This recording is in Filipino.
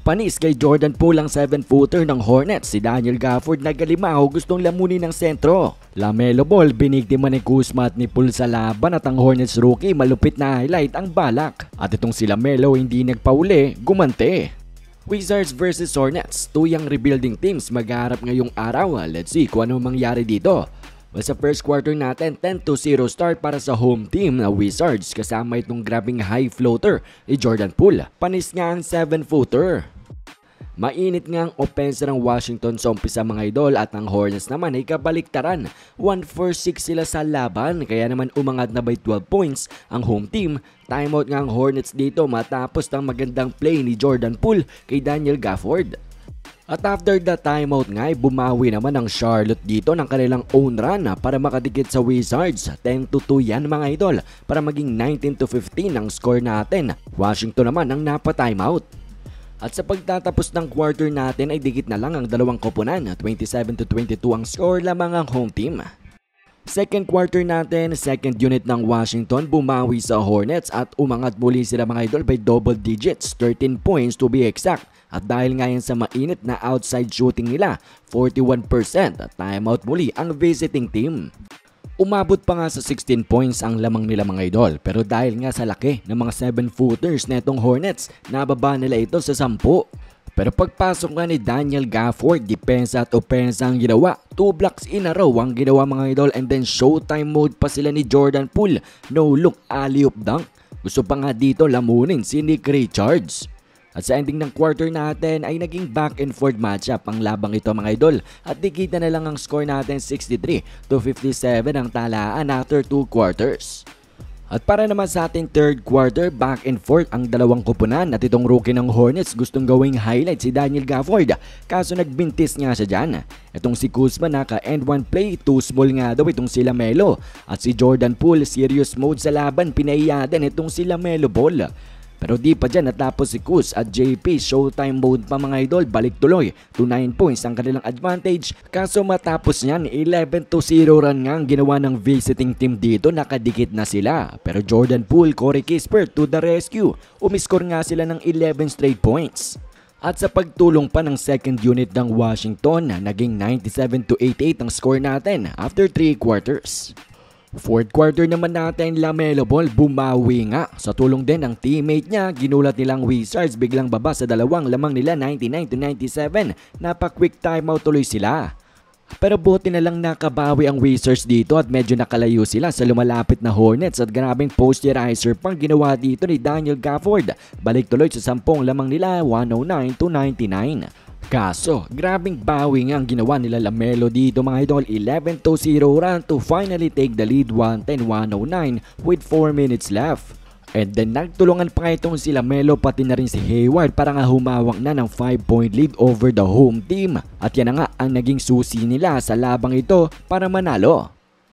Panis kay Jordan Poole ang 7-footer ng Hornets. Si Daniel Gafford nagalimaw, gustong lamunin ng sentro. LaMelo Ball biniktima ni Kuzma at ni Poole sa laban at ang Hornets rookie malupit na highlight ang balak. At itong si LaMelo hindi nagpauli, gumante. Wizards vs Hornets, tuyang rebuilding teams maghaharap ngayong araw. Let's see kung ano mangyari dito. Well, sa first quarter natin, 10-0 start para sa home team na Wizards kasama itong grabing high floater ni Jordan Poole. Panis nga ang 7-footer. Mainit nga ang opensa ng Washington sa umpisa mga idol at ang Hornets naman ay kabaliktaran. 1-4-6 sila sa laban kaya naman umangat na by 12 points ang home team. Timeout nga ang Hornets dito matapos ng magandang play ni Jordan Poole kay Daniel Gafford. At after the timeout nga ay bumawi naman ang Charlotte dito ng kanilang own run para makadikit sa Wizards. 10-2 yan mga idol para maging 19-15 ang score natin. Washington naman ang napa-timeout. At sa pagtatapos ng quarter natin ay dikit na lang ang dalawang koponan. 27-22 ang score lamang ang home team. Second quarter natin, second unit ng Washington bumawi sa Hornets at umangat muli sila mga idol by double digits, 13 points to be exact. At dahil nga yan sa mainit na outside shooting nila, 41% at timeout muli ang visiting team. Umabot pa nga sa 16 points ang lamang nila mga idol pero dahil nga sa laki ng mga 7-footers netong Hornets, nababa nila ito sa 10. Pero pagpasok nga ni Daniel Gafford, depensa at opensa ang ginawa. 2 blocks in a row ang ginawa mga idol and then showtime mode pa sila ni Jordan Poole. No look alley-oop dunk. Gusto pa nga dito lamunin si Nick Richards. At sa ending ng quarter natin ay naging back and forth matchup ang labang ito mga idol. At dikita na lang ang score natin 63-57 ang talaan after 2 quarters. At para naman sa ating third quarter, back and forth ang dalawang kupunan at itong rookie ng Hornets gustong gawing highlight si Daniel Gafford. Kaso nagbintis nga siya dyan. Itong si Kuzma naka-end one play, too small nga daw itong si LaMelo. At si Jordan Poole, serious mode sa laban, pinaiya din itong si LaMelo Ball. Pero di pa dyan natapos si Kuz at JP, showtime mode pa mga idol, balik tuloy to 9 points ang kanilang advantage. Kaso matapos nyan, 11-0 run nga ang ginawa ng visiting team dito, nakadikit na sila. Pero Jordan Poole, Corey Kispert to the rescue, umiscore nga sila ng 11 straight points. At sa pagtulong pa ng second unit ng Washington, naging 97-88 ang score natin after 3 quarters. Fourth quarter naman natin, LaMelo Ball bumawi nga. Sa tulong din ng teammate niya, ginulat nilang Wizards biglang baba sa dalawang lamang nila 99-97. Napa-quick timeout tuloy sila. Pero buti na lang nakabawi ang Wizards dito at medyo nakalayo sila sa lumalapit na Hornets at grabing posterizer pang ginawa dito ni Daniel Gafford. Balik tuloy sa 10 lamang nila 109-99. Kaso, grabing bawi nga ang ginawa nila LaMelo dito mga idol, 11-0 run to finally take the lead 110-109 with 4 minutes left. And then nagtulungan pa nga itong si LaMelo pati na rin si Hayward para nga humawak na ng 5-point lead over the home team. At yan na nga ang naging susi nila sa labang ito para manalo.